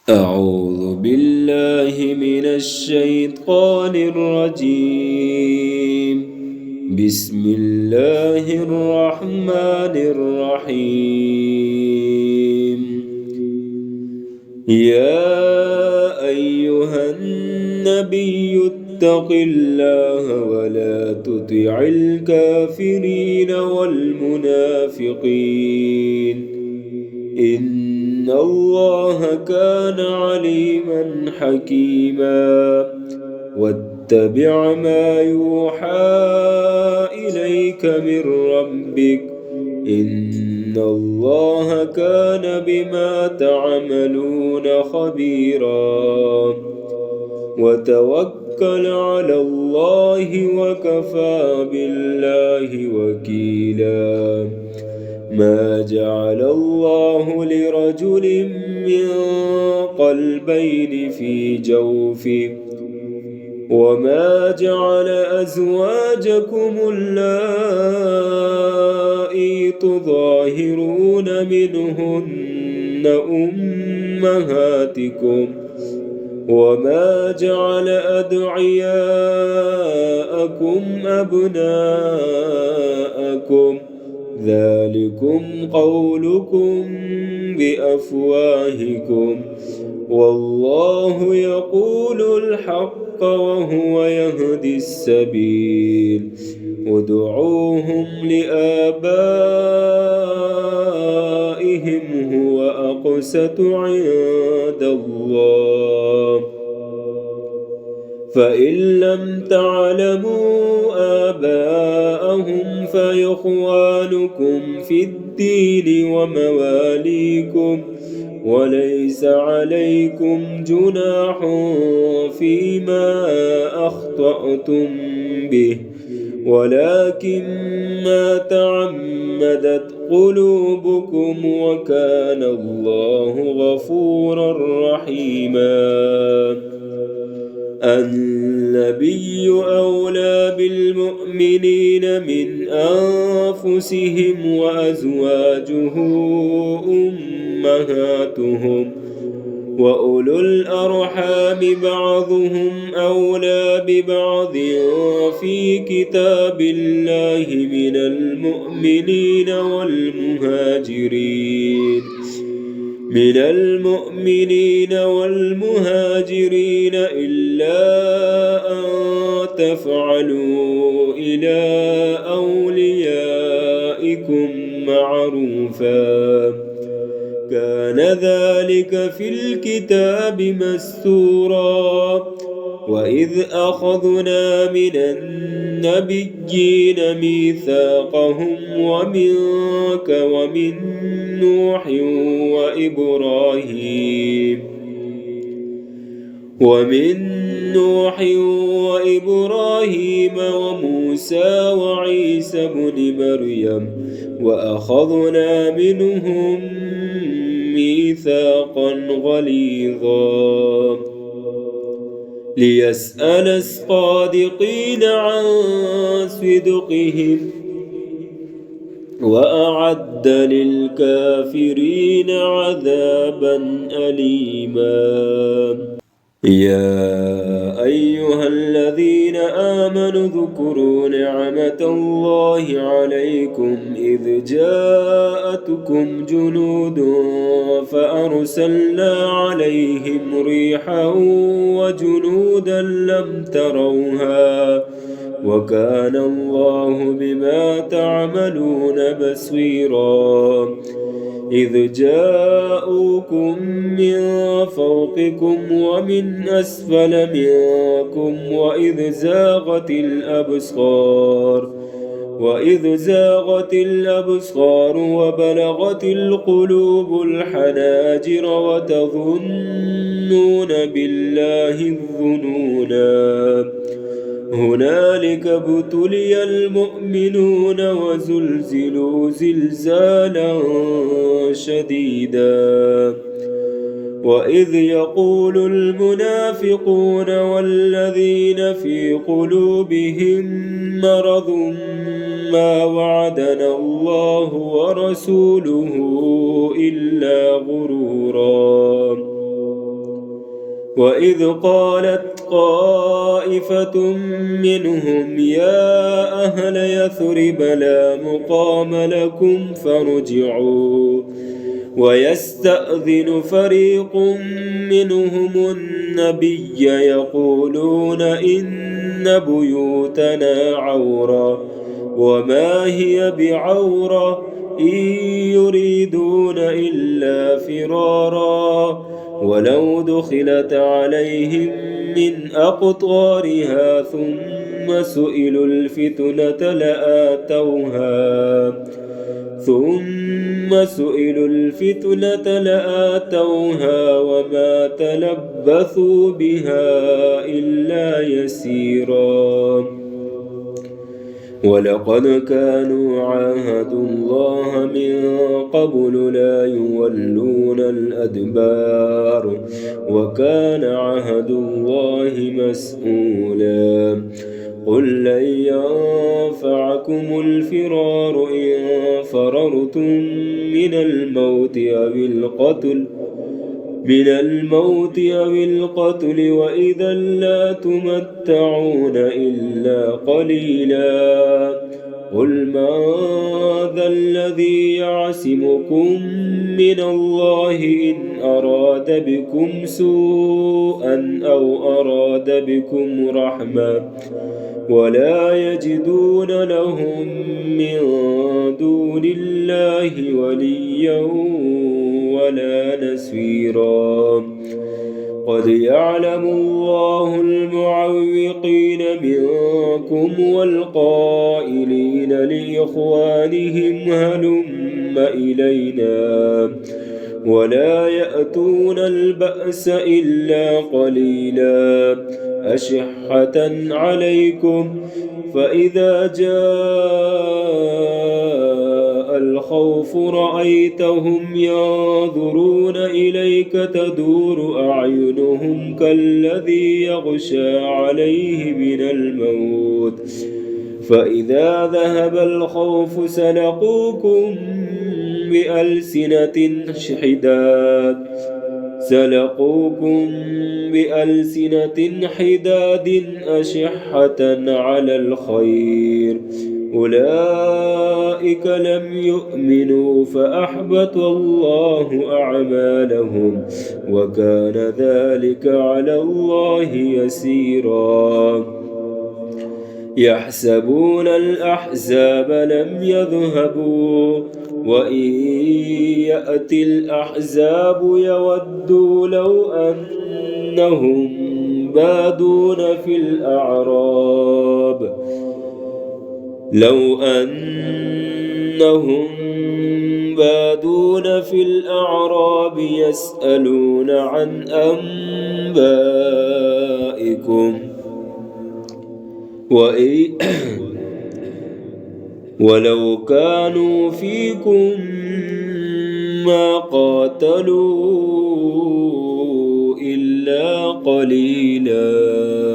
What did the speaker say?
أعوذ بالله من الشيطان الرجيم. بسم الله الرحمن الرحيم. يا أيها النبي اتق الله ولا تطع الكافرين والمنافقين إن الله كان عليما حكيما. واتبع ما يوحى إليك من ربك إن الله كان بما تعملون خبيرا. وتوكل على الله وكفى بالله وكيلا. ما جعل الله لرجل من قلبين في جوفه وما جعل أزواجكم اللائي تظاهرون منهن أمهاتكم وما جعل أدعياءكم أبناءكم ذلكم قولكم بأفواهكم والله يقول الحق وهو يهدي السبيل. ادعوهم لآبائهم هو أقسط عند الله فإن لم تعلموا آباءهم فإخوانكم في الدين ومواليكم وليس عليكم جناح فيما أخطأتم به ولكن ما تعمدت قلوبكم وكان الله غفورا رحيما. النبي أولى بالمؤمنين من أنفسهم وأزواجه أمهاتهم وأولو الأرحام بعضهم أولى ببعض في كتاب الله من المؤمنين والمهاجرين إلا أن تفعلوا إلى أوليائكم معروفا كان ذلك في الكتاب مسطورا. وإذ أخذنا من النبيين ميثاقهم ومنك ومن نوح وإبراهيم وموسى وعيسى بن مريم وأخذنا منهم ميثاقا غليظا ليسأل الصادقين عن صدقهم وأعد للكافرين عذابا أليما. يا أيها الذين آمنوا اذكروا نعمة الله عليكم إذ جاءتكم جنود فأرسلنا عليهم ريحا وجنودا لم تروها وكان الله بما تعملون بصيرا. إذ جاءوكم من فوقكم ومن أسفل منكم وإذ زاغت الأبصار وبلغت القلوب الحناجر وتظنون بالله الظنونا. هنالك ابتلي المؤمنون وزلزلوا زلزالا شديدا. وإذ يقول المنافقون والذين في قلوبهم مرض ما وعدنا الله ورسوله إلا غرورا. وإذ قالت طائفة منهم يا أهل يثرب لا مقام لكم فارجعوا ويستأذن فريق منهم النبي يقولون إن بيوتنا عورة وما هي بعورة إن يريدون إلا فرارا ولو دخلت عليهم من أقطارها ثم سئلوا الفتنة لآتوها وما تلبثوا بها إلا يسيرا ولقد كانوا عاهدوا الله من قبل لا يولون الأدبار وكان عهد الله مسؤولا قل لن ينفعكم الفرار إن فررتم من الموت أو القتل وإذا لا تمتعون إلا قليلا قل من ذا الذي يعصمكم من الله إن أراد بكم سوءا أو أراد بكم رحمة ولا يجدون لهم من دون الله وليا ولا نصيرا قد يعلم الله المعوقين منكم والقائلين لإخوانهم هلم إلينا ولا يأتون البأس إلا قليلا أشحة عليكم فإذا جاء الخوف رأيتهم ينظرون إليك تدور أعينهم كالذي يغشى عليه من الموت فإذا ذهب الخوف سلقوكم بألسنة حداد أشحة على الخير أولئك لم يؤمنوا فأحبط الله أعمالهم وكان ذلك على الله يسيرا يحسبون الأحزاب لم يذهبوا وإن يأتي الأحزاب يودوا لو أنهم بادون في الأعراب يسألون عن أنبائكم ولو كانوا فيكم ما قاتلوا إلا قليلا